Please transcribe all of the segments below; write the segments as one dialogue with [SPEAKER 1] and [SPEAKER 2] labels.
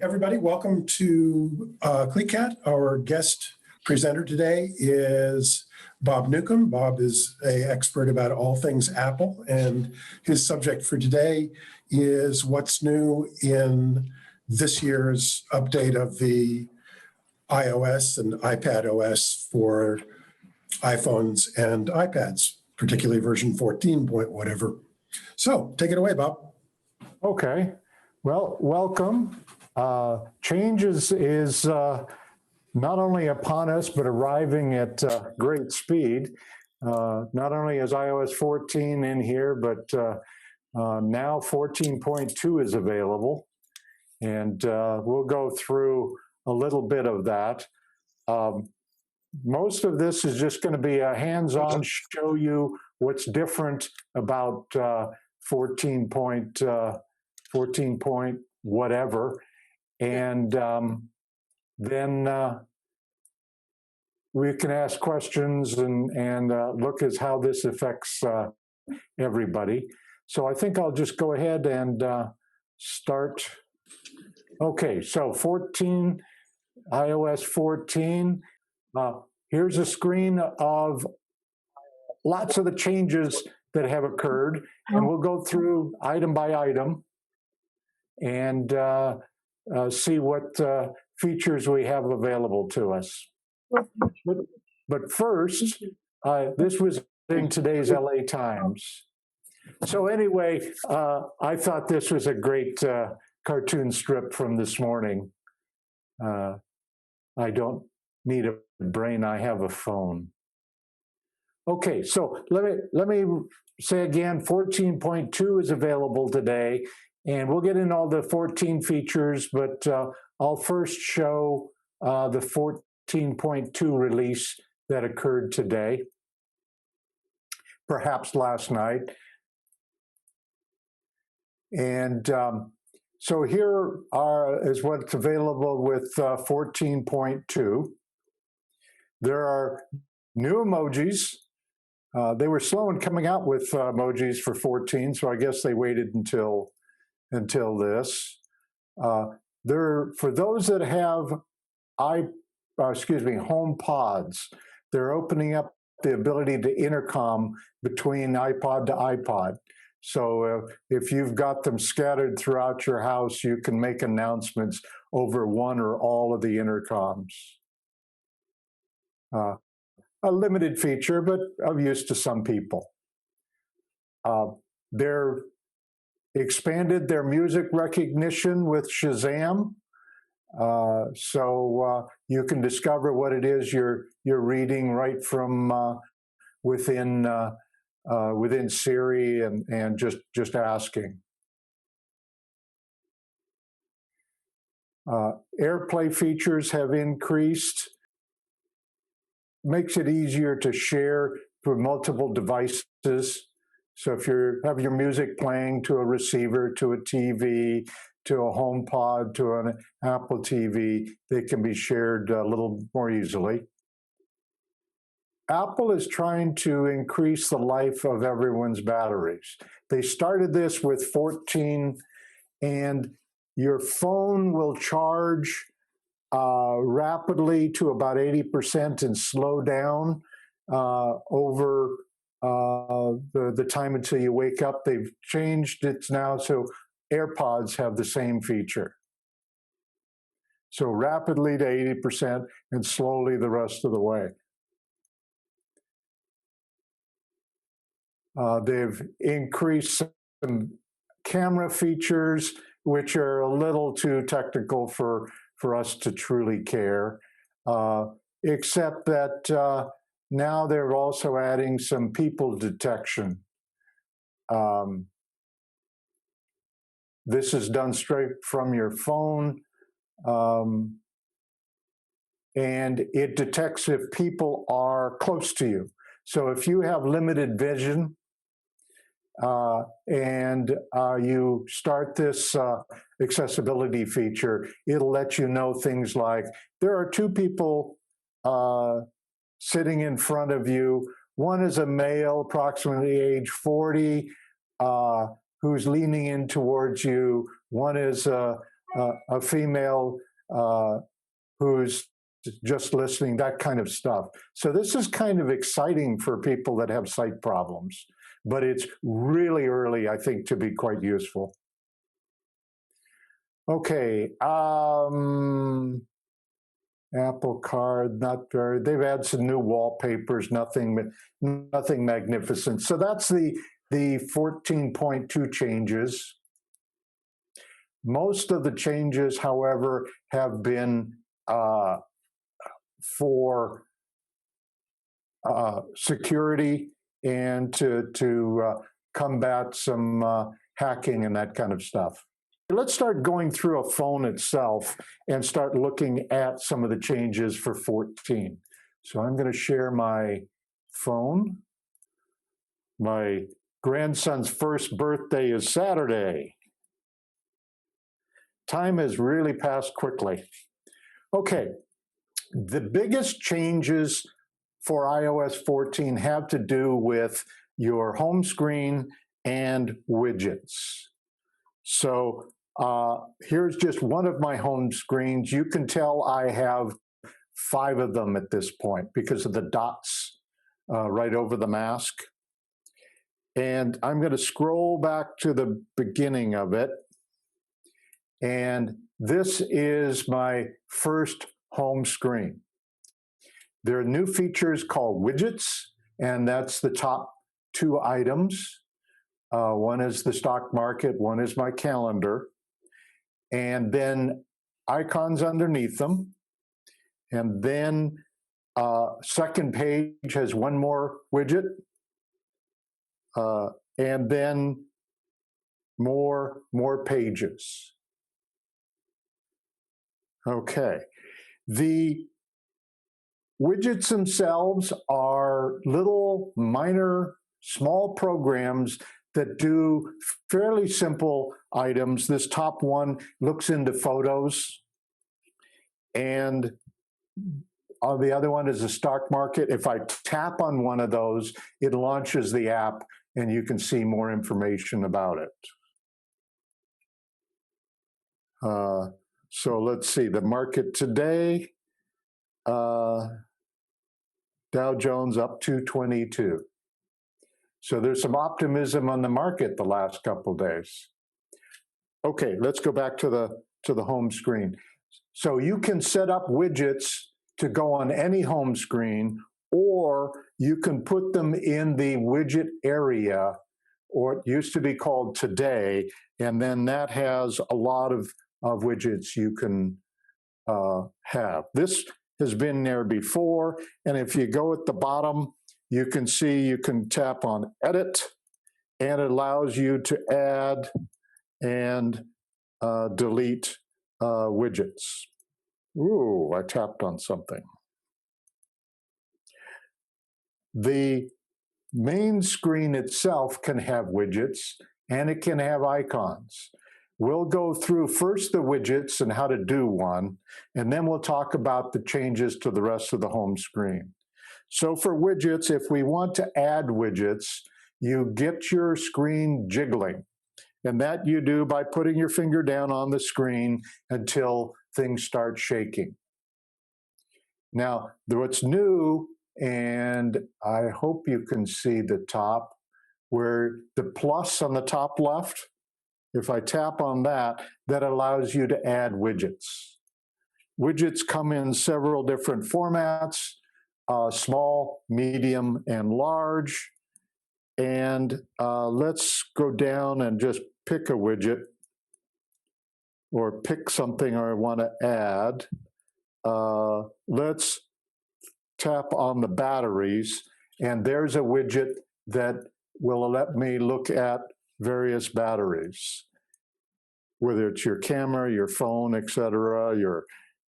[SPEAKER 1] Everybody, welcome to Clecat. Our guest presenter today is Bob Newcomb. Bob is an expert about all things Apple, and his subject for today is what's new in this year's update of the iOS and iPad OS for iPhones and iPads, particularly version 14 point whatever. So take it away, Bob.
[SPEAKER 2] Okay. Well, welcome. Change is not only upon us, but arriving at great speed. Not only is iOS 14 in here, but now 14.2 is available. And we'll go through a little bit of that. Most of this is just going to be a hands-on, show you what's different about 14 point whatever. And then we can ask questions and look at how this affects everybody. So I think I'll just go ahead and start. Okay, so iOS 14. Here's a screen of lots of the changes that have occurred, and we'll go through item by item and see what features we have available to us. But first, this was in today's LA Times. So anyway, I thought this was a great cartoon strip from this morning. I don't need a brain, I have a phone. Okay, so let me say again, 14.2 is available today, and we'll get into all the 14 features, but I'll first show the 14.2 release that occurred today, perhaps last night. And so here is what's available with 14.2. There are new emojis. They were slow in coming out with emojis for 14, so I guess they waited until this. For those that have home pods, they're opening up the ability to intercom between iPod to iPod. So if you've got them scattered throughout your house, you can make announcements over one or all of the intercoms. A limited feature, but of use to some people. They're expanded their music recognition with Shazam, so you can discover what it is you're reading right from within Siri and just asking. AirPlay features have increased. Makes it easier to share for multiple devices. So if you have your music playing to a receiver, to a TV, to a HomePod, to an Apple TV, they can be shared a little more easily. Apple is trying to increase the life of everyone's batteries. They started this with 14, and your phone will charge rapidly to about 80% and slow down over the time until you wake up. They've changed it now so AirPods have the same feature. So rapidly to 80% and slowly the rest of the way. They've increased some camera features, which are a little too technical for us to truly care, except that now they're also adding some people detection. This is done straight from your phone, and it detects if people are close to you. So if you have limited vision, and you start this accessibility feature, it'll let you know things like, there are two people sitting in front of you. One is a male, approximately age 40, who's leaning in towards you. One is a a female who's just listening, that kind of stuff. So this is kind of exciting for people that have sight problems, but it's really early, I think, to be quite useful. Okay, Apple Card, not very. They've had some new wallpapers, nothing magnificent. So that's the 14.2 changes. Most of the changes, however, have been for security and to combat some hacking and that kind of stuff. Let's start going through a phone itself and start looking at some of the changes for 14. So I'm going to share my phone. My grandson's first birthday is Saturday. Time has really passed quickly. Okay, the biggest changes for iOS 14 have to do with your home screen and widgets. So here's just one of my home screens. You can tell I have 5 of them at this point because of the dots right over the mask. And I'm going to scroll back to the beginning of it. And this is my first home screen. There are new features called widgets, and that's the top 2 items. One is the stock market, one is my calendar, and then icons underneath them. And then second page has one more widget, and then more pages. Okay, the widgets themselves are little minor small programs that do fairly simple items. This top one looks into photos, and the other one is the stock market. If I tap on one of those, it launches the app and you can see more information about it. So let's see, the market today, Dow Jones up 222. So there's some optimism on the market the last couple of days. Okay, let's go back to the home screen. So you can set up widgets to go on any home screen, or you can put them in the widget area, or it used to be called Today, and then that has a lot of widgets you can have. This has been there before, and if you go at the bottom, you can see you can tap on Edit, and it allows you to add and delete widgets. Ooh, I tapped on something. The main screen itself can have widgets, and it can have icons. We'll go through first the widgets and how to do one, and then we'll talk about the changes to the rest of the home screen. So for widgets, if we want to add widgets, you get your screen jiggling. And that you do by putting your finger down on the screen until things start shaking. Now, what's new, and I hope you can see the top, where the plus on the top left, if I tap on that, that allows you to add widgets. Widgets come in several different formats, small, medium, and large. And let's go down and just pick a widget or pick something I want to add. Let's tap on the batteries, and there's a widget that will let me look at various batteries, whether it's your camera, your phone, etc.,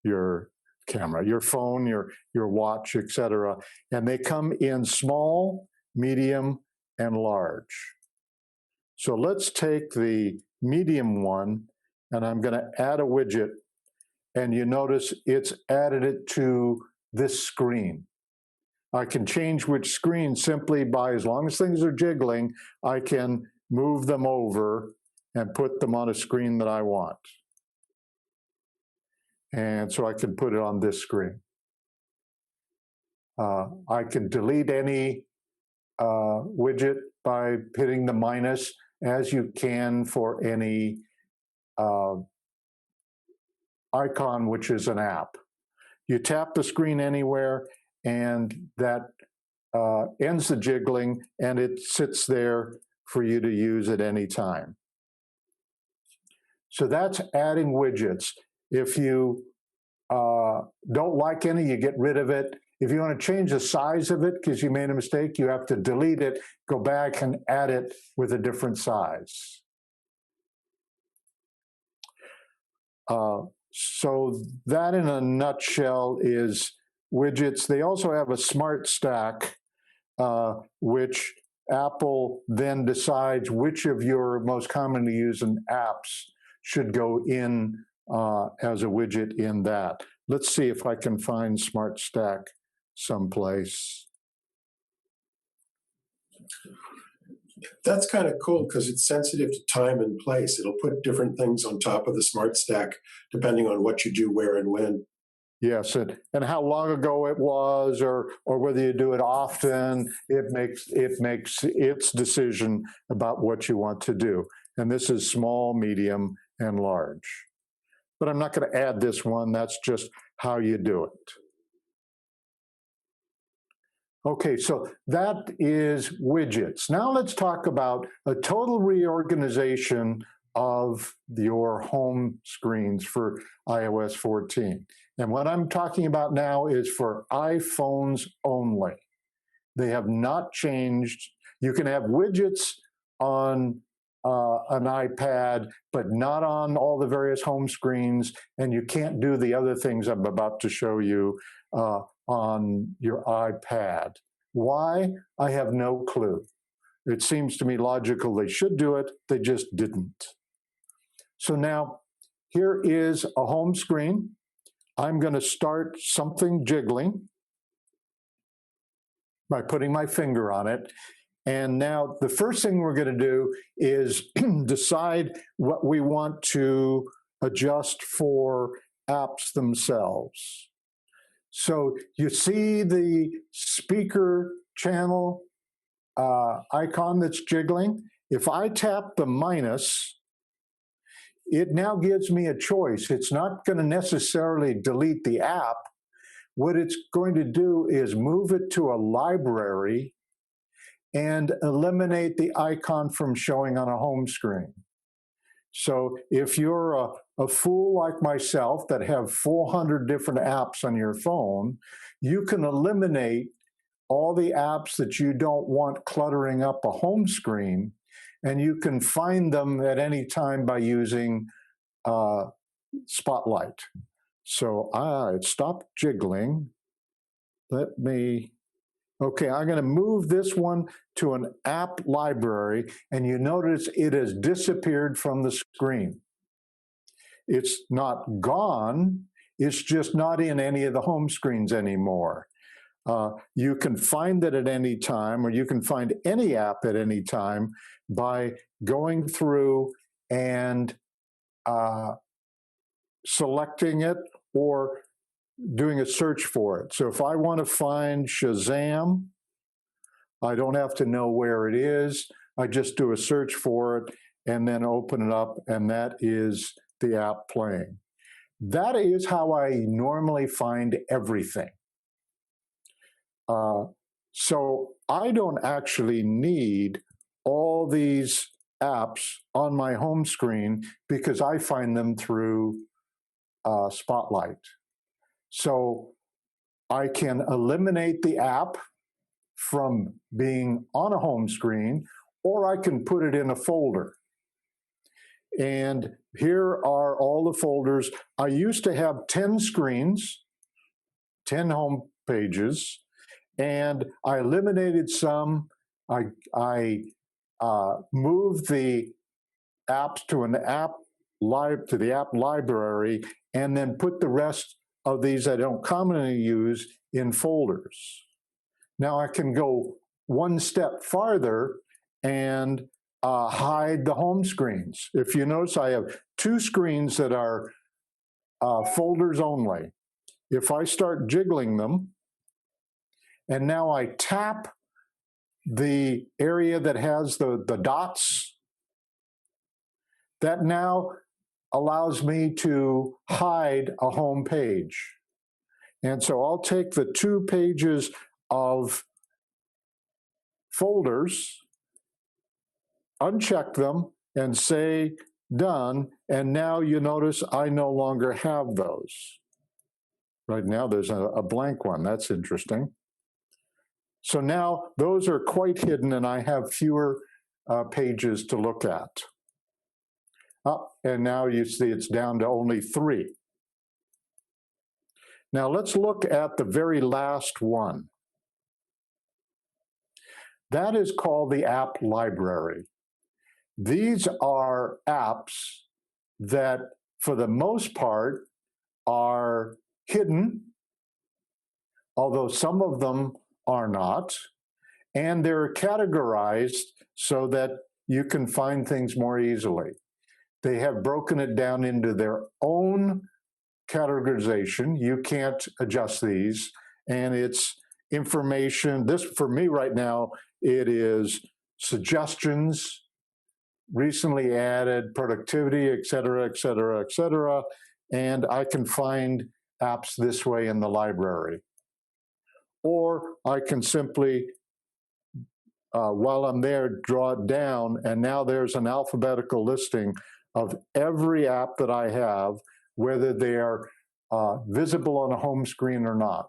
[SPEAKER 2] your camera, your phone, your watch, etc. And they come in small, medium, and large. So let's take the medium one, and I'm going to add a widget, and you notice it's added it to this screen. I can change which screen simply by, as long as things are jiggling, I can move them over and put them on a screen that I want. And so I can put it on this screen. I can delete any widget by hitting the minus, as you can for any icon, which is an app. You tap the screen anywhere, and that ends the jiggling, and it sits there for you to use at any time. So that's adding widgets. If you don't like any, you get rid of it. If you want to change the size of it because you made a mistake, you have to delete it, go back and add it with a different size. So that in a nutshell is widgets. They also have a smart stack, which Apple then decides which of your most commonly used apps should go in as a widget in that. Let's see if I can find Smart Stack someplace.
[SPEAKER 1] That's kind of cool because it's sensitive to time and place. It'll put different things on top of the Smart Stack depending on what you do, where, and when.
[SPEAKER 2] Yes, and how long ago it was, or whether you do it often. It makes its decision about what you want to do. And this is small, medium, and large. But I'm not going to add this one. That's just how you do it. Okay, so that is widgets. Now let's talk about a total reorganization of your home screens for iOS 14. And what I'm talking about now is for iPhones only. They have not changed. You can have widgets on an iPad, but not on all the various home screens, and you can't do the other things I'm about to show you on your iPad. Why? I have no clue. It seems to me logical they should do it, they just didn't. So now, here is a home screen. I'm going to start something jiggling by putting my finger on it. And now the first thing we're going to do is decide what we want to adjust for apps themselves. So you see the speaker channel icon that's jiggling. If I tap the minus, it now gives me a choice. It's not going to necessarily delete the app. What it's going to do is move it to a library and eliminate the icon from showing on a home screen. So if you're a fool like myself that have 400 different apps on your phone, you can eliminate all the apps that you don't want cluttering up a home screen, and you can find them at any time by using Spotlight. So it stopped jiggling. Okay, I'm going to move this one to an app library, and you notice it has disappeared from the screen. It's not gone, it's just not in any of the home screens anymore. You can find it at any time, or you can find any app at any time by going through and selecting it or doing a search for it. So if I want to find Shazam, I don't have to know where it is. I just do a search for it and then open it up, and that is the app playing. That is how I normally find everything. So I don't actually need all these apps on my home screen because I find them through Spotlight. So I can eliminate the app from being on a home screen, or I can put it in a folder. And here are all the folders. I used to have 10 screens, 10 home pages, and I eliminated some. I moved the apps to the app library, and then put the rest of these I don't commonly use in folders. Now I can go one step farther and hide the home screens. If you notice, I have two screens that are folders only. If I start jiggling them, and now I tap the area that has the dots, that now allows me to hide a home page. And so I'll take the 2 pages of folders, uncheck them, and say done. And now you notice I no longer have those. Right now there's a blank one. That's interesting. So now those are quite hidden and I have fewer pages to look at. And now you see it's down to only 3. Now let's look at the very last one. That is called the app library. These are apps that, for the most part, are hidden, although some of them are not, and they're categorized so that you can find things more easily. They have broken it down into their own categorization. You can't adjust these, and it's information. This, for me right now, it is suggestions, recently added, productivity, et cetera, et cetera, et cetera. And I can find apps this way in the library. Or I can simply, while I'm there, draw it down, and now there's an alphabetical listing of every app that I have, whether they are visible on a home screen or not.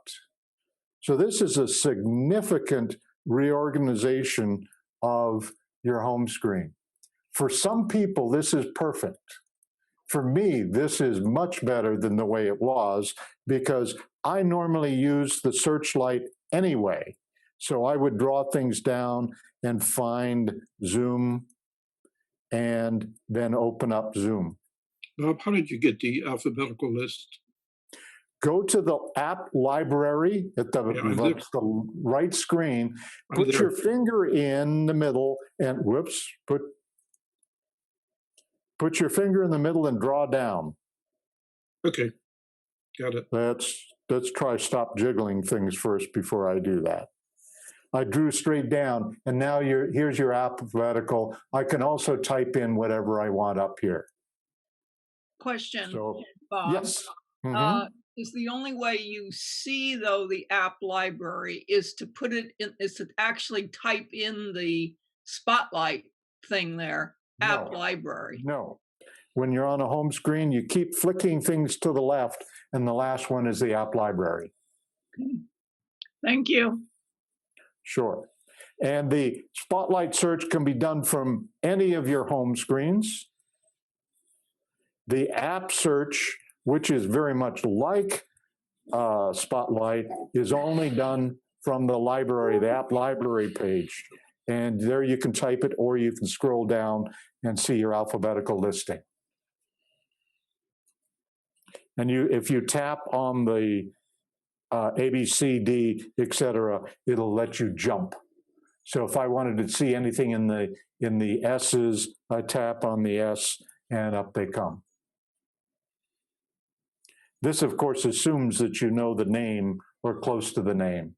[SPEAKER 2] So this is a significant reorganization of your home screen. For some people, this is perfect. For me, this is much better than the way it was, because I normally use the searchlight anyway. So I would draw things down and find Zoom and then open up Zoom.
[SPEAKER 3] Bob, how did you get the alphabetical list?
[SPEAKER 2] Go to the app library at the right screen, put your finger in the middle and, whoops, put your finger in the middle and draw down.
[SPEAKER 3] Okay, got it.
[SPEAKER 2] Let's try stop jiggling things first before I do that. I drew straight down, and now here's your alphabetical. I can also type in whatever I want up here.
[SPEAKER 4] Question,
[SPEAKER 2] So,
[SPEAKER 4] Bob.
[SPEAKER 2] yes.
[SPEAKER 4] Is the only way you see, though, the app library is to put it in, is to actually type in the spotlight thing there, app library?
[SPEAKER 2] No. When you're on a home screen, you keep flicking things to the left, and the last one is the app library.
[SPEAKER 4] Okay. Thank you.
[SPEAKER 2] Sure. And the spotlight search can be done from any of your home screens. The app search, which is very much like Spotlight, is only done from the library, the app library page. And there you can type it, or you can scroll down and see your alphabetical listing. And if you tap on the A, B, C, D, et cetera, it'll let you jump. So if I wanted to see anything in the S's, I tap on the S and up they come. This, of course, assumes that you know the name or close to the name.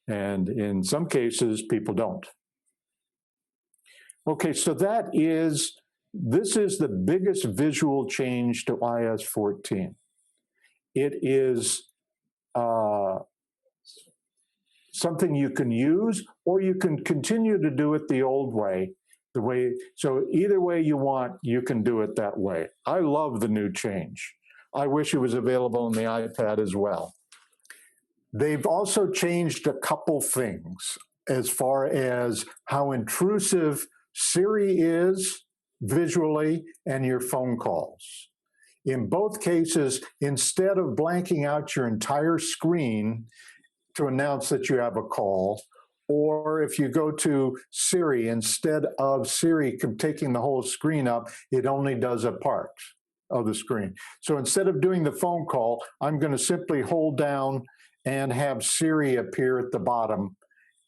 [SPEAKER 2] And in some cases, people don't. Okay, so this is the biggest visual change to iOS 14. It is something you can use, or you can continue to do it the old way. So either way you want, you can do it that way. I love the new change. I wish it was available on the iPad as well. They've also changed a couple things as far as how intrusive Siri is visually and your phone calls. In both cases, instead of blanking out your entire screen to announce that you have a call, or if you go to Siri, instead of Siri taking the whole screen up, it only does a part of the screen. So instead of doing the phone call, I'm going to simply hold down and have Siri appear at the bottom.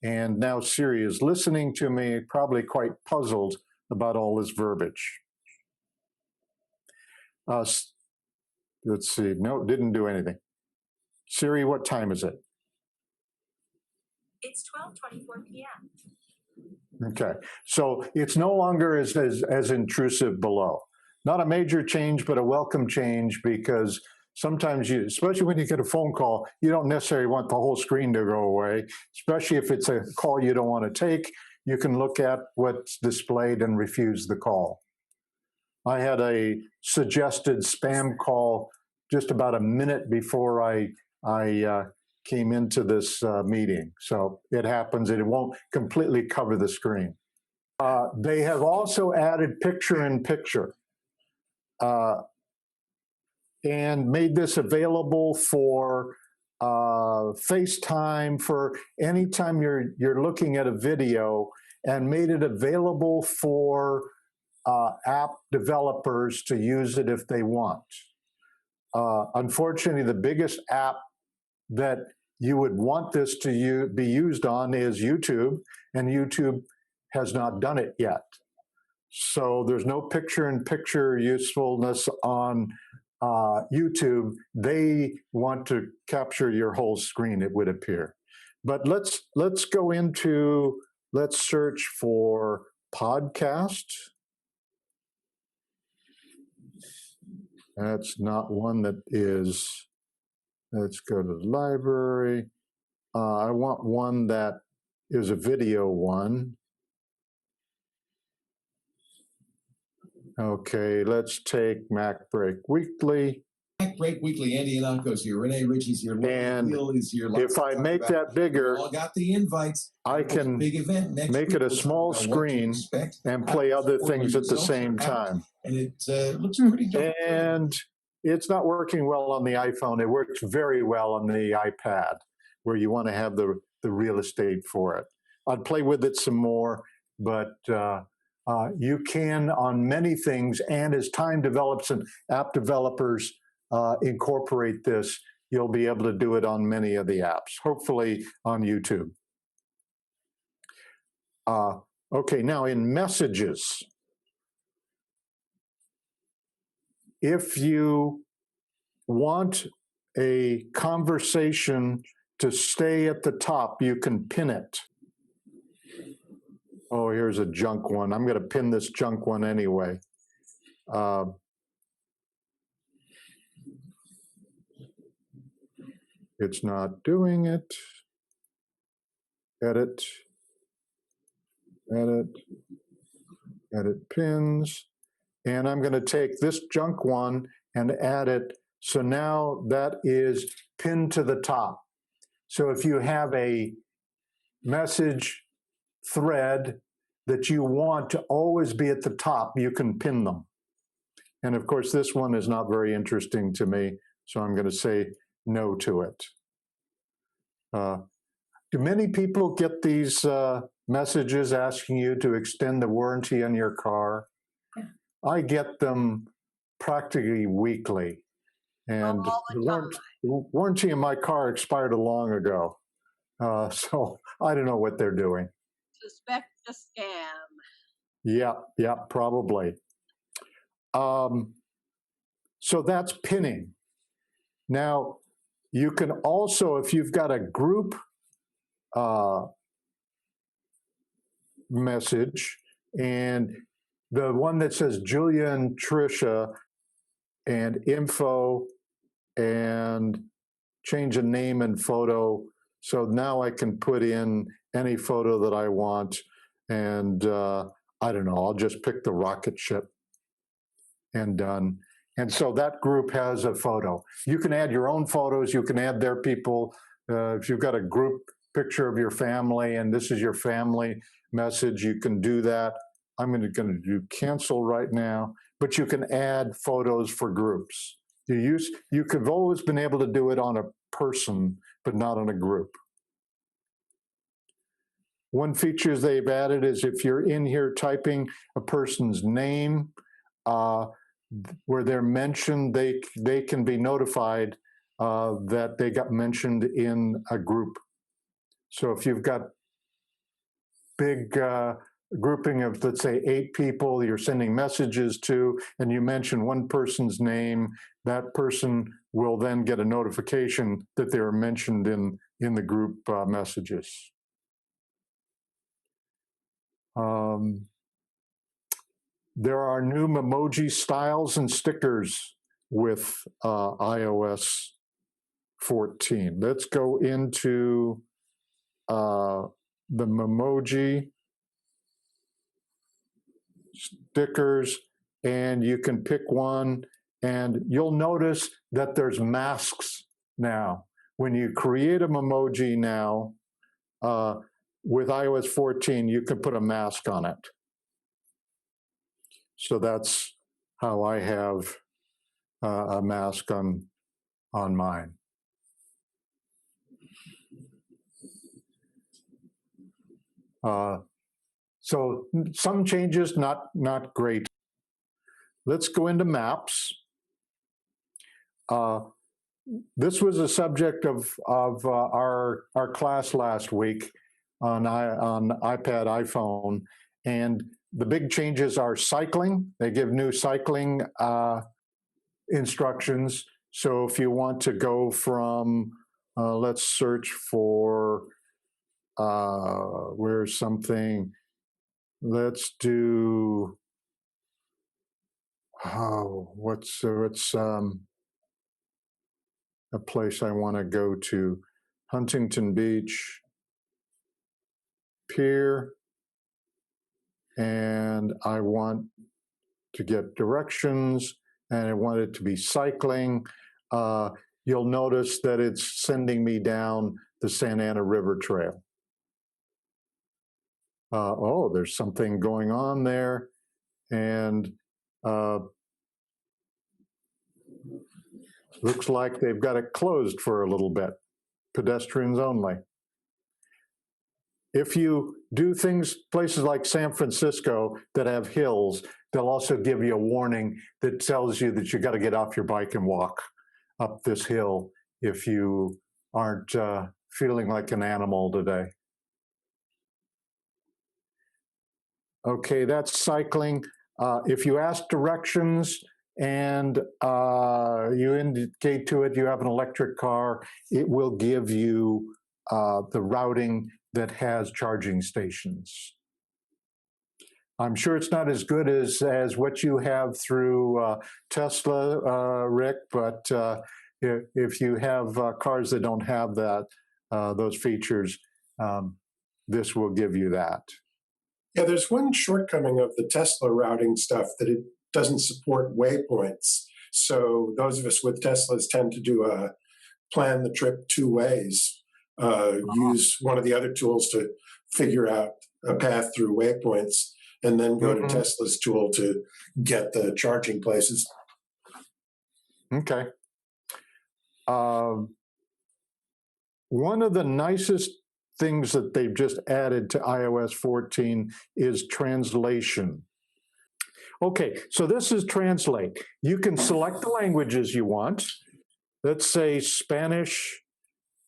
[SPEAKER 2] And now Siri is listening to me, probably quite puzzled about all this verbiage. let's see. No, didn't do anything. Siri, what time is it?
[SPEAKER 5] It's 12:24 p.m.
[SPEAKER 2] Okay, so it's no longer as intrusive below. Not a major change, but a welcome change, because sometimes you, especially when you get a phone call, you don't necessarily want the whole screen to go away, especially if it's a call you don't want to take. You can look at what's displayed and refuse the call. I had a suggested spam call just about a minute before I came into this meeting. So it happens that it won't completely cover the screen. They have also added picture-in-picture and made this available for FaceTime, for anytime you're looking at a video, and made it available for app developers to use it if they want. Unfortunately, the biggest app that you would want this to be used on is YouTube, and YouTube has not done it yet. So there's no picture-in-picture usefulness on YouTube. They want to capture your whole screen, it would appear. But let's go into, let's search for podcast. That's not one that is, let's go to the library. I want one that is a video one. Okay, let's take Mac Break Weekly.
[SPEAKER 6] Mac Break Weekly, Andy Anonco's here, Renee Ritchie's here,
[SPEAKER 2] And
[SPEAKER 6] Will is here.
[SPEAKER 2] if I make that bigger,
[SPEAKER 6] all got the invites.
[SPEAKER 2] I can
[SPEAKER 6] big event next
[SPEAKER 2] make
[SPEAKER 6] week.
[SPEAKER 2] it a
[SPEAKER 6] We'll
[SPEAKER 2] small
[SPEAKER 6] talk about what to
[SPEAKER 2] screen
[SPEAKER 6] expect,
[SPEAKER 2] and
[SPEAKER 6] how
[SPEAKER 2] play
[SPEAKER 6] to
[SPEAKER 2] other
[SPEAKER 6] support
[SPEAKER 2] things at the
[SPEAKER 6] results
[SPEAKER 2] same
[SPEAKER 6] are out,
[SPEAKER 2] time.
[SPEAKER 6] And it looks pretty good.
[SPEAKER 2] And it's not working well on the iPhone. It works very well on the iPad, where you want to have the real estate for it. I'd play with it some more, but you can on many things. And as time develops and app developers incorporate this, you'll be able to do it on many of the apps, hopefully on YouTube. Okay, now in messages, if you want a conversation to stay at the top, you can pin it. Oh, here's a junk one. I'm going to pin this junk one anyway. It's not doing it. Edit, edit, edit pins. And I'm going to take this junk one and add it. So now that is pinned to the top. So if you have a message thread that you want to always be at the top, you can pin them. And of course, this one is not very interesting to me, so I'm going to say no to it. Do many people get these messages asking you to extend the warranty on your car?
[SPEAKER 5] Yeah.
[SPEAKER 2] I get them practically weekly. And
[SPEAKER 5] all the time.
[SPEAKER 2] the warranty in my car expired long ago. So I don't know what they're doing.
[SPEAKER 5] Suspect a scam.
[SPEAKER 2] Yeah, probably. So that's pinning. Now, you can also, if you've got a group message, and the one that says Julia and Tricia and info, and change a name and photo. So now I can put in any photo that I want. And I don't know, I'll just pick the rocket ship and done. And so that group has a photo. You can add your own photos. You can add their people. If you've got a group picture of your family and this is your family message, you can do that. I'm going to do cancel right now, but you can add photos for groups. You've always been able to do it on a person, but not on a group. One feature they've added is if you're in here typing a person's name, where they're mentioned, they can be notified that they got mentioned in a group. So if you've got big grouping of, let's say, 8 people you're sending messages to, and you mention one person's name, that person will then get a notification that they are mentioned in the group messages. There are new emoji styles and stickers with iOS 14. Let's go into the Memoji stickers, and you can pick one, and you'll notice that there's masks now. When you create a Memoji now, with iOS 14, you can put a mask on it. So that's how I have a mask on mine. So some changes, not great. Let's go into maps. This was a subject of our class last week on iPad, iPhone, and the big changes are cycling. They give new cycling instructions. So if you want to go from, let's search for where's something. Let's do, what's a place I want to go to? Huntington Beach Pier, and I want to get directions, and I want it to be cycling. You'll notice that it's sending me down the Santa Ana River Trail. Oh, there's something going on there, and looks like they've got it closed for a little bit, pedestrians only. If you do things, places like San Francisco that have hills, they'll also give you a warning that tells you that you got to get off your bike and walk up this hill if you aren't feeling like an animal today. Okay, that's cycling. If you ask directions and you indicate to it you have an electric car, it will give you the routing that has charging stations. I'm sure it's not as good as what you have through Tesla, Rick, but if you have cars that don't have that, those features, this will give you that.
[SPEAKER 1] Yeah, there's one shortcoming of the Tesla routing stuff, that it doesn't support waypoints. So those of us with Teslas tend to do plan the trip 2 ways. Use one of the other tools to figure out a path through waypoints, and then go to Tesla's tool to get the charging places.
[SPEAKER 2] Okay. One of the nicest things that they've just added to iOS 14 is translation. Okay, so this is translate. You can select the languages you want. Let's say Spanish.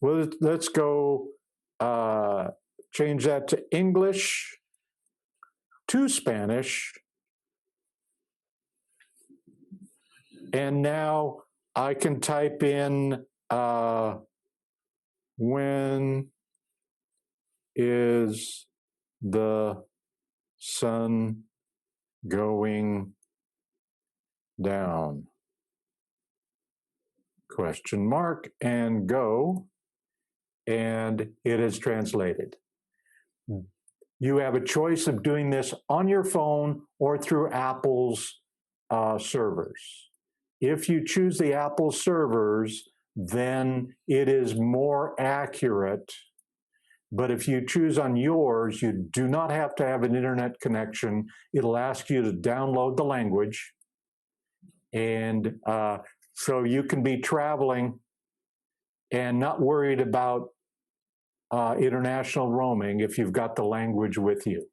[SPEAKER 2] Well, let's go change that to English to Spanish. And now I can type in when is the sun going down? Question mark, and go, and it is translated. You have a choice of doing this on your phone or through Apple's servers. If you choose the Apple servers, then it is more accurate. But if you choose on yours, you do not have to have an internet connection. It'll ask you to download the language. And so you can be traveling and not worried about international roaming if you've got the language with you.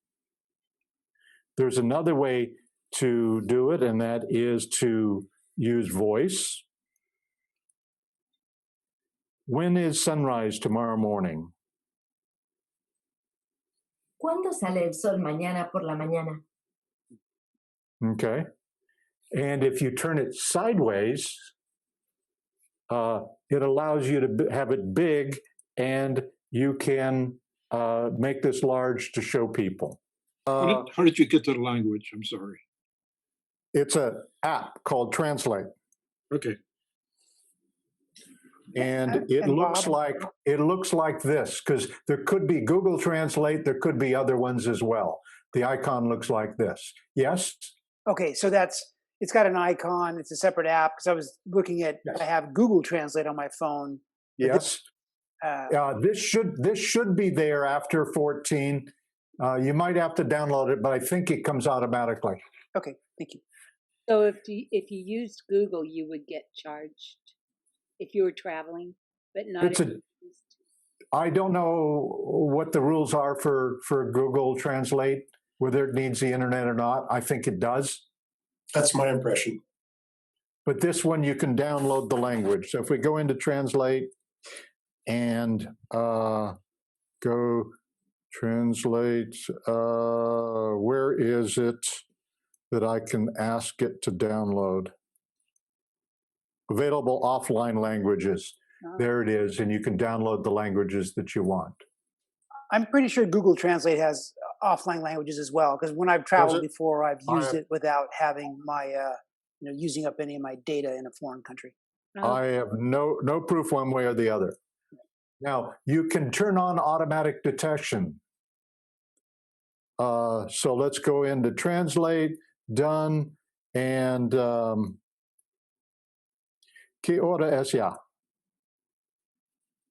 [SPEAKER 2] There's another way to do it, and that is to use voice. When is sunrise tomorrow morning?
[SPEAKER 7] ¿Cuándo sale el sol mañana por la mañana?
[SPEAKER 2] Okay. And if you turn it sideways, it allows you to have it big, and you can make this large to show people.
[SPEAKER 3] How did you get to the language? I'm sorry.
[SPEAKER 2] It's an app called Translate.
[SPEAKER 3] Okay.
[SPEAKER 2] And it
[SPEAKER 8] And
[SPEAKER 2] looks
[SPEAKER 8] Bob-
[SPEAKER 2] like this, because there could be Google Translate, there could be other ones as well. The icon looks like this. Yes?
[SPEAKER 8] Okay, so it's got an icon. It's a separate app because I was looking at.
[SPEAKER 2] Yes.
[SPEAKER 8] I have Google Translate on my phone.
[SPEAKER 2] Yes. This should be there after 14. You might have to download it, but I think it comes automatically.
[SPEAKER 8] Okay, thank you.
[SPEAKER 9] So if you used Google, you would get charged if you were traveling, but not
[SPEAKER 2] It's
[SPEAKER 9] if
[SPEAKER 2] a-
[SPEAKER 9] you used.
[SPEAKER 2] I don't know what the rules are for Google Translate, whether it needs the internet or not. I think it does.
[SPEAKER 1] That's my impression.
[SPEAKER 2] But this one, you can download the language. So if we go into Translate and go Translate, where is it that I can ask it to download? Available offline languages. There it is, and you can download the languages that you want.
[SPEAKER 8] I'm pretty sure Google Translate has offline languages as well because when I've traveled
[SPEAKER 2] it?
[SPEAKER 8] before, I've
[SPEAKER 2] I
[SPEAKER 8] used
[SPEAKER 2] have-
[SPEAKER 8] it without having my using up any of my data in a foreign country.
[SPEAKER 2] I have no proof one way or the other. Now, you can turn on automatic detection. So let's go into Translate, done, and que hora es ya?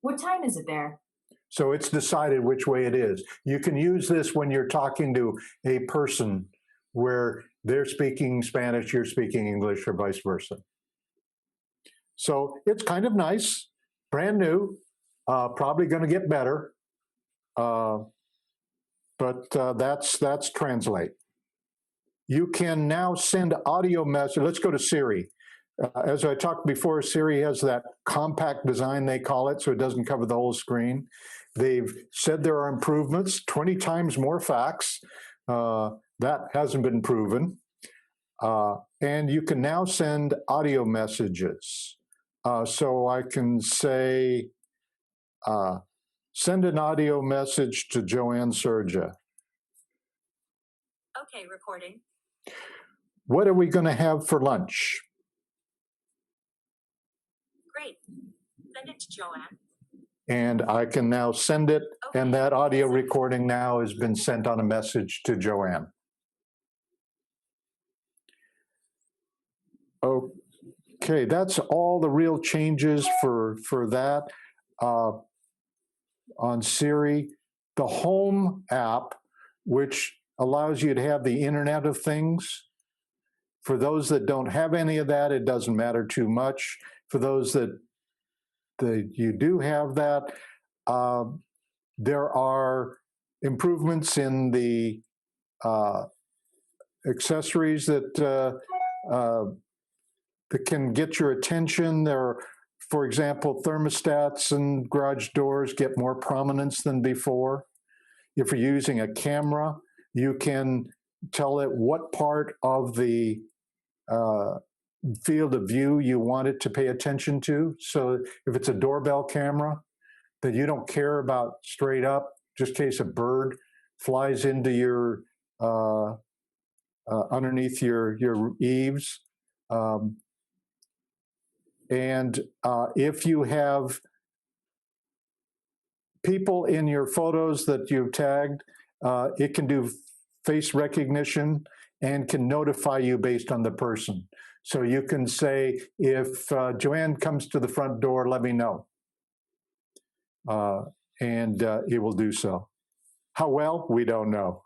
[SPEAKER 7] What time is it there?
[SPEAKER 2] So it's decided which way it is. You can use this when you're talking to a person where they're speaking Spanish, you're speaking English, or vice versa. So it's kind of nice, brand new, probably going to get better. But that's Translate. You can now send audio message. Let's go to Siri. As I talked before, Siri has that compact design, they call it, so it doesn't cover the whole screen. They've said there are improvements, 20 times more facts. That hasn't been proven. And you can now send audio messages. So I can say, send an audio message to Joanne Serja.
[SPEAKER 5] Okay, recording.
[SPEAKER 2] What are we going to have for lunch?
[SPEAKER 5] Great. Send it to Joanne.
[SPEAKER 2] And I can now send it, and that audio recording now has been sent on a message to Joanne. Okay, that's all the real changes for that on Siri. The Home app, which allows you to have the Internet of Things. For those that don't have any of that, it doesn't matter too much. For those that you do have that, there are improvements in the accessories that can get your attention. There are, for example, thermostats and garage doors get more prominence than before. If you're using a camera, you can tell it what part of the field of view you want it to pay attention to. So if it's a doorbell camera that you don't care about straight up, just in case a bird flies into your underneath your eaves. And if you have people in your photos that you've tagged, it can do face recognition and can notify you based on the person. So you can say, if Joanne comes to the front door, let me know. And it will do so. How well? We don't know.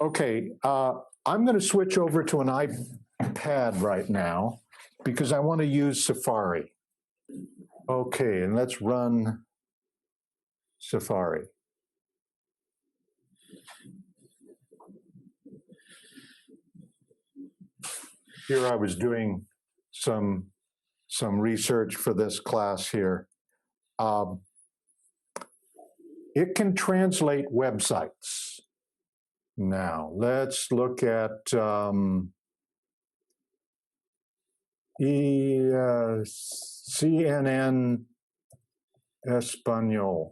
[SPEAKER 2] Okay, I'm going to switch over to an iPad right now because I want to use Safari. Okay, and let's run Safari. Here I was doing some research for this class here. it can translate websites. Now, let's look at CNN Espanol.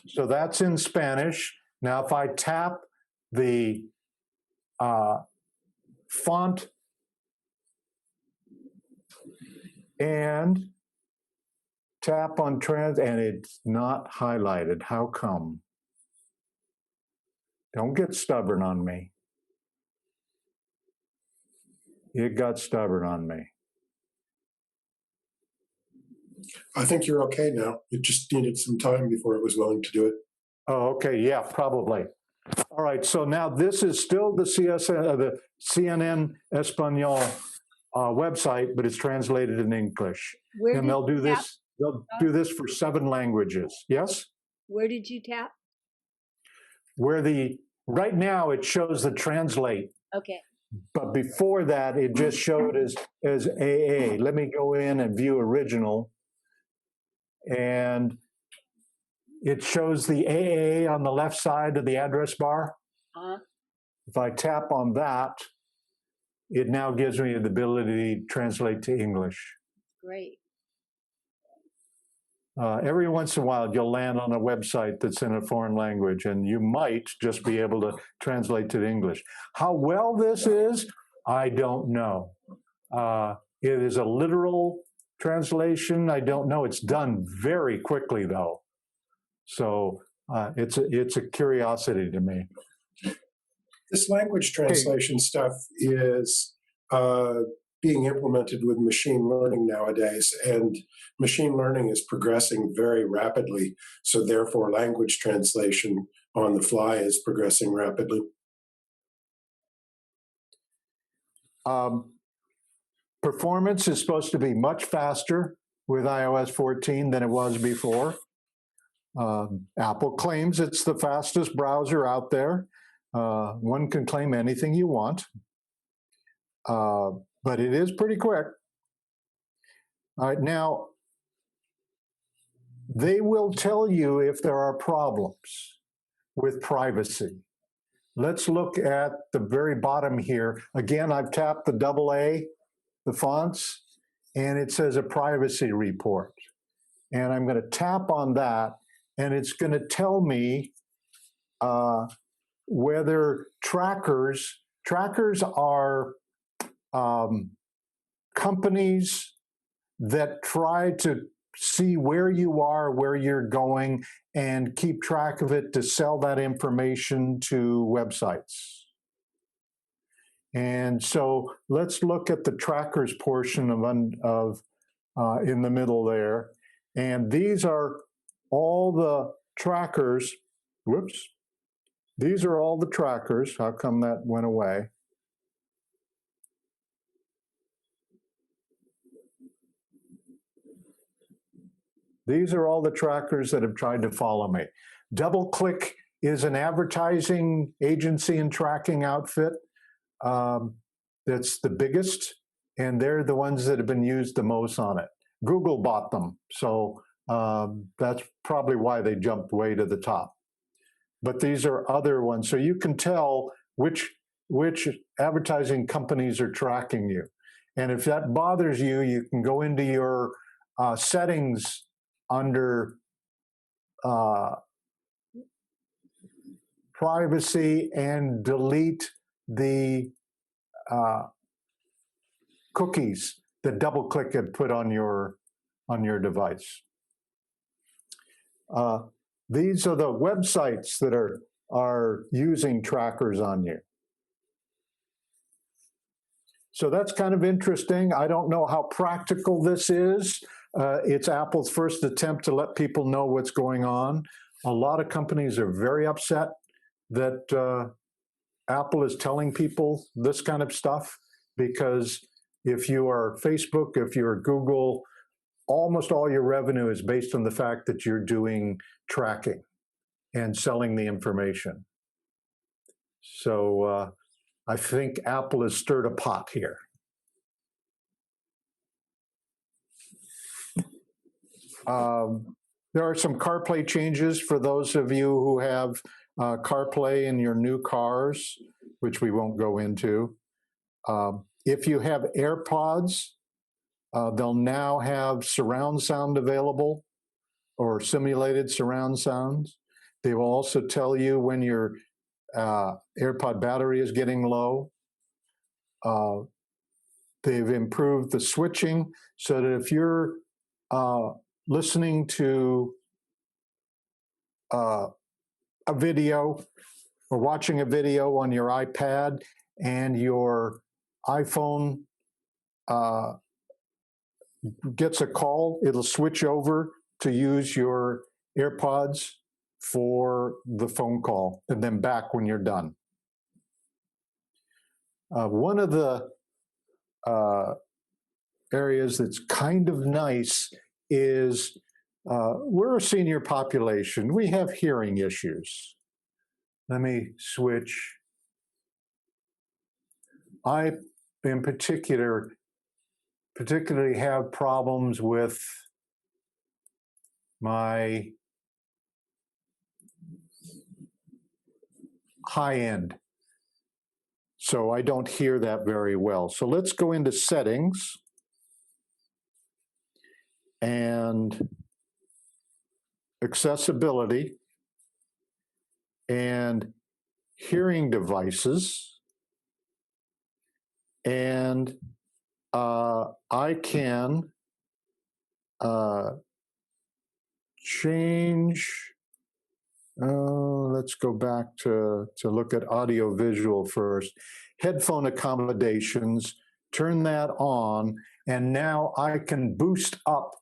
[SPEAKER 2] So that's in Spanish. Now, if I tap the font and tap on trans, and it's not highlighted. How come? Don't get stubborn on me. It got stubborn on me.
[SPEAKER 1] I think you're okay now. It just needed some time before it was willing to do it.
[SPEAKER 2] Oh, okay, yeah, probably. All right, so now this is still the CNN Espanol website, but it's translated in English.
[SPEAKER 9] Where
[SPEAKER 2] And
[SPEAKER 9] did
[SPEAKER 2] they'll do
[SPEAKER 9] you tap?
[SPEAKER 2] this. They'll do this for 7 languages. Yes,
[SPEAKER 9] Where did you tap?
[SPEAKER 2] where right now it shows the translate,
[SPEAKER 9] Okay.
[SPEAKER 2] but before that it just showed as AA. Let me go in and view original, and it shows the AA on the left side of the address bar. If I tap on that, it now gives me the ability to translate to English.
[SPEAKER 9] Great.
[SPEAKER 2] Every once in a while, you'll land on a website that's in a foreign language, and you might just be able to translate to English. How well this is, I don't know. It is a literal translation. I don't know. It's done very quickly, though. So it's a curiosity to me.
[SPEAKER 1] This language translation stuff is being implemented with machine learning nowadays, and machine learning is progressing very rapidly. So therefore, language translation on the fly is progressing rapidly.
[SPEAKER 2] Performance is supposed to be much faster with iOS 14 than it was before. Apple claims it's the fastest browser out there. One can claim anything you want, but it is pretty quick. All right, now, they will tell you if there are problems with privacy. Let's look at the very bottom here. Again, I've tapped the AA, the fonts, and it says a privacy report. And I'm going to tap on that, and it's going to tell me whether trackers are companies that try to see where you are, where you're going, and keep track of it to sell that information to websites. And so let's look at the trackers portion of in the middle there. And these are all the trackers. Whoops. These are all the trackers. How come that went away? These are all the trackers that have tried to follow me. DoubleClick is an advertising agency and tracking outfit that's the biggest, and they're the ones that have been used the most on it. Google bought them, so that's probably why they jumped way to the top. But these are other ones, so you can tell which advertising companies are tracking you. And if that bothers you, you can go into your settings under privacy and delete the cookies that DoubleClick had put on your device. These are the websites that are using trackers on you. So that's kind of interesting. I don't know how practical this is. It's Apple's first attempt to let people know what's going on. A lot of companies are very upset that Apple is telling people this kind of stuff, because if you are Facebook, if you're Google, almost all your revenue is based on the fact that you're doing tracking and selling the information. So I think Apple has stirred a pot here. There are some CarPlay changes for those of you who have CarPlay in your new cars, which we won't go into. If you have AirPods, they'll now have surround sound available or simulated surround sounds. They will also tell you when your AirPod battery is getting low. They've improved the switching so that if you're listening to a video or watching a video on your iPad and your iPhone gets a call, it'll switch over to use your AirPods for the phone call and then back when you're done. One of the areas that's kind of nice is we're a senior population. We have hearing issues. Let me switch. I, in particularly have problems with my high end. So I don't hear that very well. So let's go into settings and accessibility and hearing devices. And I can change, let's go back to look at audio visual first. Headphone accommodations, turn that on, and now I can boost up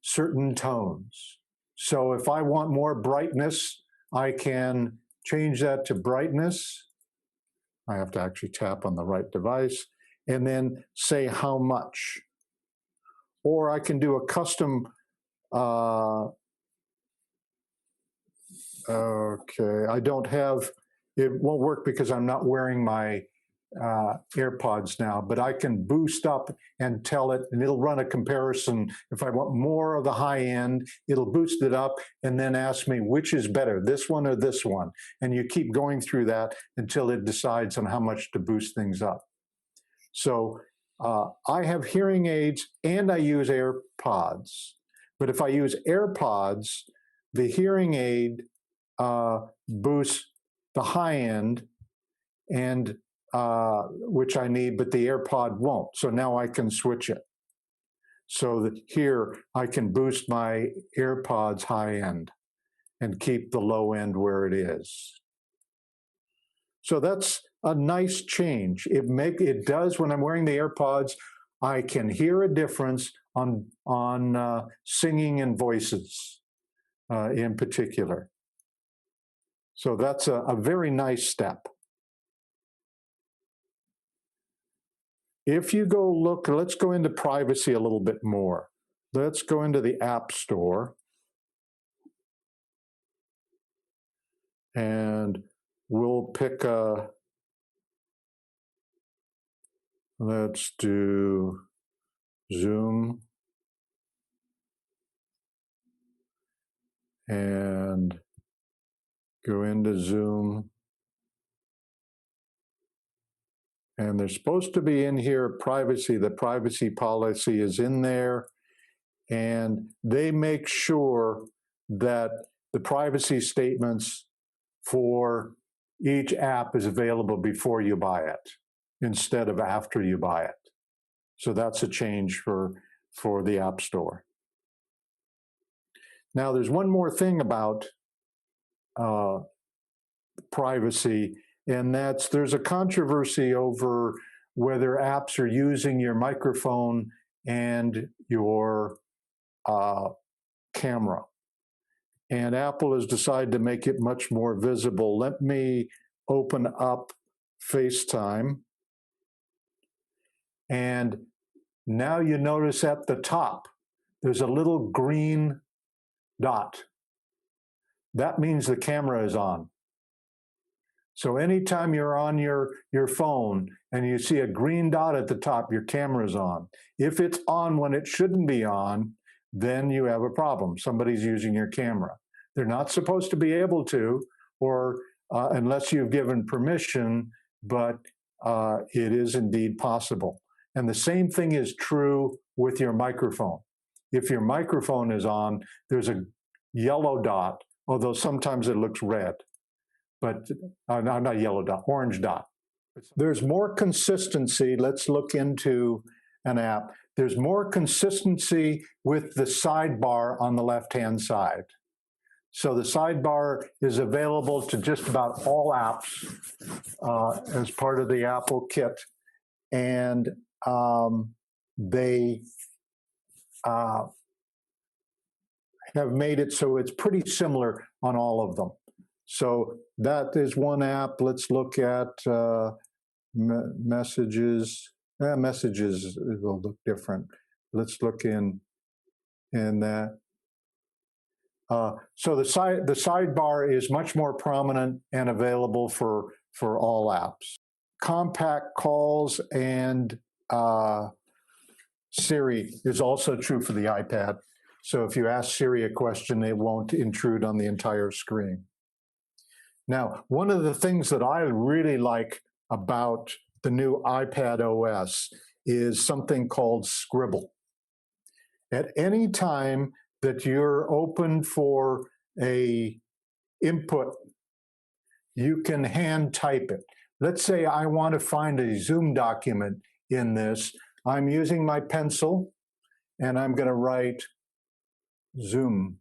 [SPEAKER 2] certain tones. So if I want more brightness, I can change that to brightness. I have to actually tap on the right device and then say how much. Or I can do a custom, okay, I don't have, it won't work because I'm not wearing my AirPods now, but I can boost up and tell it, and it'll run a comparison. If I want more of the high end, it'll boost it up and then ask me which is better, this one or this one. And you keep going through that until it decides on how much to boost things up. So I have hearing aids and I use AirPods. But if I use AirPods, the hearing aid boosts the high end and which I need, but the AirPod won't. So now I can switch it. So that here I can boost my AirPods high end and keep the low end where it is. So that's a nice change. It does, when I'm wearing the AirPods, I can hear a difference on singing and voices in particular. So that's a very nice step. If you go look, let's go into privacy a little bit more. Let's go into the App Store. And we'll pick a, let's do Zoom. And go into Zoom. And there's supposed to be in here privacy. The privacy policy is in there. And they make sure that the privacy statements for each app is available before you buy it instead of after you buy it. So that's a change for the App Store. Now, there's one more thing about privacy, and that's there's a controversy over whether apps are using your microphone and your camera. And Apple has decided to make it much more visible. Let me open up FaceTime. And now you notice at the top, there's a little green dot. That means the camera is on. So anytime you're on your phone and you see a green dot at the top, your camera's on. If it's on when it shouldn't be on, then you have a problem. Somebody's using your camera. They're not supposed to be able to, or unless you've given permission, but it is indeed possible. And the same thing is true with your microphone. If your microphone is on, there's a yellow dot, although sometimes it looks red, but no, not yellow dot, orange dot. There's more consistency. Let's look into an app. There's more consistency with the sidebar on the left-hand side. So the sidebar is available to just about all apps as part of the Apple kit. And they have made it so it's pretty similar on all of them. So that is one app. Let's look at messages. Messages will look different. Let's look in that. So the sidebar is much more prominent and available for all apps. Compact calls and Siri is also true for the iPad. So if you ask Siri a question, it won't intrude on the entire screen. Now, one of the things that I really like about the new iPad OS is something called Scribble. At any time that you're open for a input, you can hand type it. Let's say I want to find a Zoom document in this. I'm using my pencil and I'm going to write Zoom.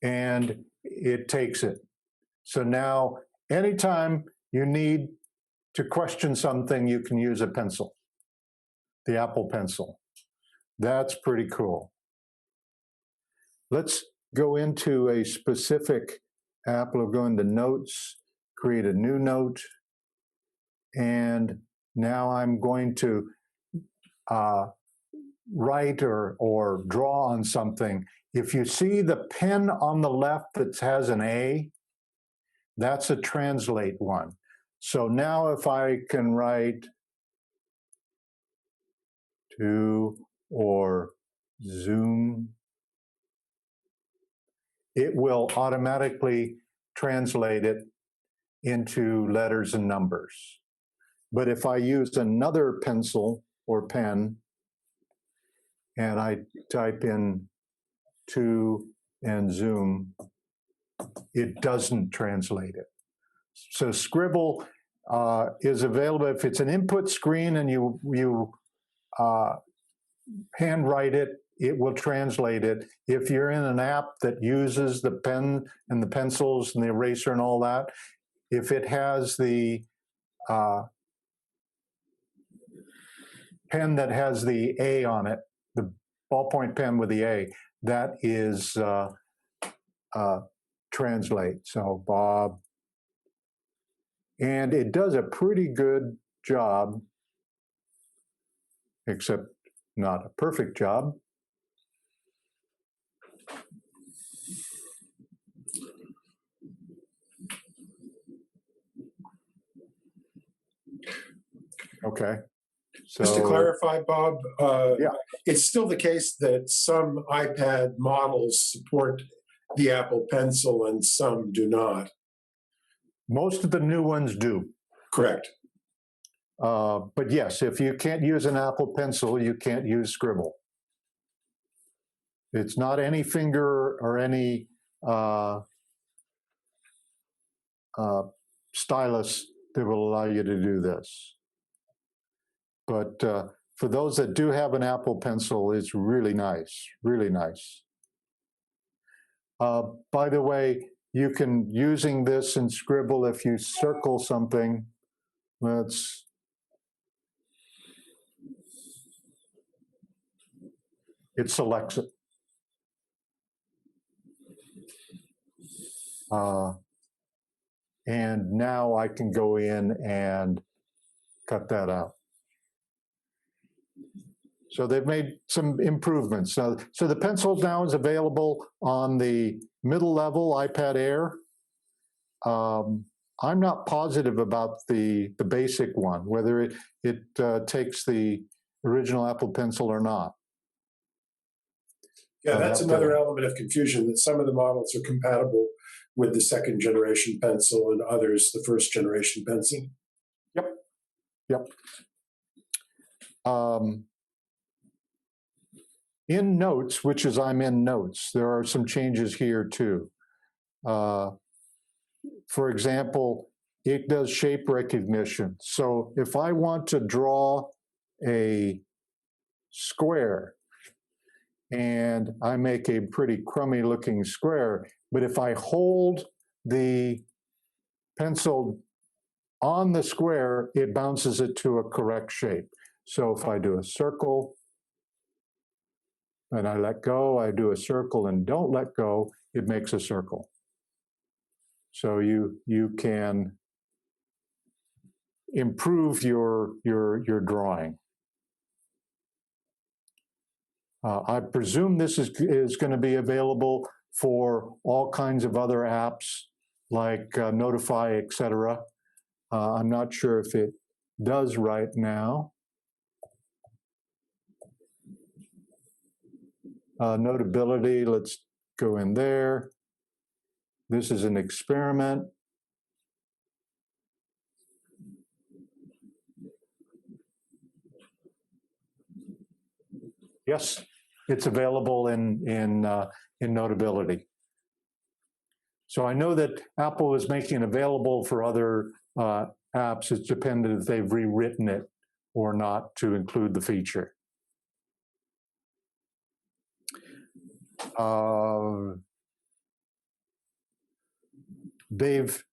[SPEAKER 2] And it takes it. So now, anytime you need to question something, you can use a pencil, the Apple Pencil. That's pretty cool. Let's go into a specific app. We'll go into Notes, create a new note, and now I'm going to write or draw on something. If you see the pen on the left that has an A, that's a translate one. So now if I can write to or Zoom, it will automatically translate it into letters and numbers. But if I use another pencil or pen and I type in to and Zoom, it doesn't translate it. So Scribble is available. If it's an input screen and you handwrite it, it will translate it. If you're in an app that uses the pen and the pencils and the eraser and all that, if it has the pen that has the A on it, the ballpoint pen with the A, that is translate. So Bob. And it does a pretty good job, except not a perfect job. Okay. So,
[SPEAKER 1] Just to clarify, Bob,
[SPEAKER 2] yeah.
[SPEAKER 1] it's still the case that some iPad models support the Apple Pencil and some do not.
[SPEAKER 2] Most of the new ones do.
[SPEAKER 1] Correct.
[SPEAKER 2] But yes, if you can't use an Apple Pencil, you can't use Scribble. It's not any finger or any stylus that will allow you to do this. But for those that do have an Apple Pencil, it's really nice, really nice. By the way, you can, using this in Scribble, if you circle something, it selects it. And now I can go in and cut that out. So they've made some improvements. So the pencil now is available on the middle level iPad Air. I'm not positive about the basic one, whether it takes the original Apple Pencil or not.
[SPEAKER 1] Yeah,
[SPEAKER 2] I'd
[SPEAKER 1] that's
[SPEAKER 2] have to-
[SPEAKER 1] another element of confusion, that some of the models are compatible with the second generation pencil and others the first generation pencil.
[SPEAKER 2] Yep. In Notes, which is I'm in Notes, there are some changes here too. For example, it does shape recognition. So if I want to draw a square and I make a pretty crummy looking square, but if I hold the pencil on the square, it bounces it to a correct shape. So if I do a circle and I let go, I do a circle and don't let go, it makes a circle. So you can improve your drawing. I presume this is going to be available for all kinds of other apps like Notify, etc. I'm not sure if it does right now. Notability, let's go in there. This is an experiment. Yes, it's available in Notability. So I know that Apple is making it available for other apps. It's dependent if they've rewritten it or not to include the feature. They've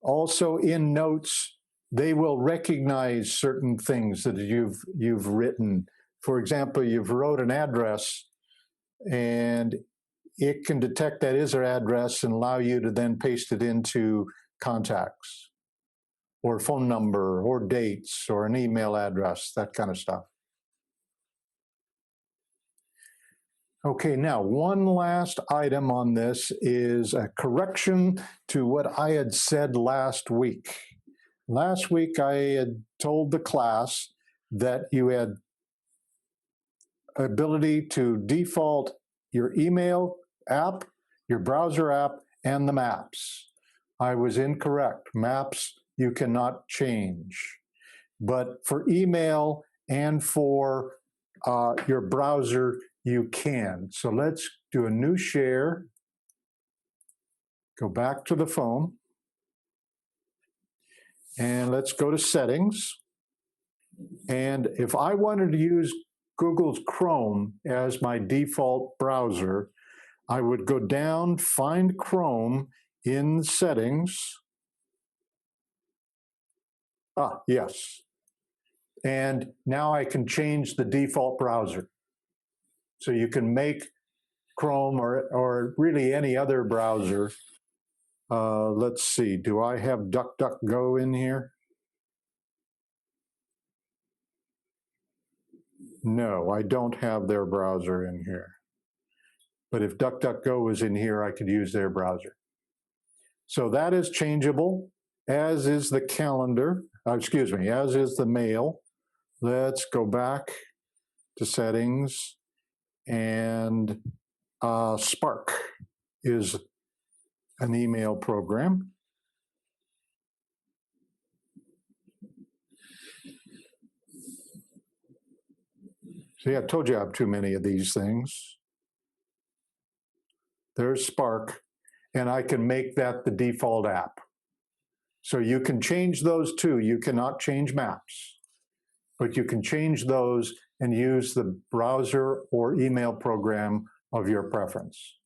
[SPEAKER 2] also in Notes, they will recognize certain things that you've written. For example, you've wrote an address and it can detect that is our address and allow you to then paste it into contacts or phone number or dates or an email address, that kind of stuff. Okay, now one last item on this is a correction to what I had said last week. Last week I had told the class that you had ability to default your email app, your browser app, and the maps. I was incorrect. Maps you cannot change. But for email and for your browser, you can. So let's do a new share. Go back to the phone. And let's go to settings. And if I wanted to use Google's Chrome as my default browser, I would go down, find Chrome in settings. Yes. And now I can change the default browser. So you can make Chrome or really any other browser. Let's see, do I have DuckDuckGo in here? No, I don't have their browser in here. But if DuckDuckGo is in here, I could use their browser. So that is changeable, as is the calendar, as is the mail. Let's go back to settings, and Spark is an email program. See, I told you I have too many of these things. There's Spark, and I can make that the default app. So you can change those too. You cannot change Maps, but you can change those and use the browser or email program of your preference.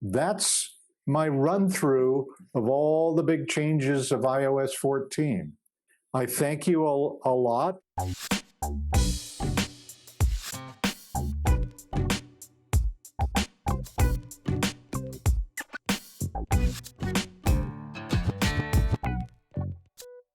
[SPEAKER 2] That's my run through of all the big changes of iOS 14. I thank you a lot.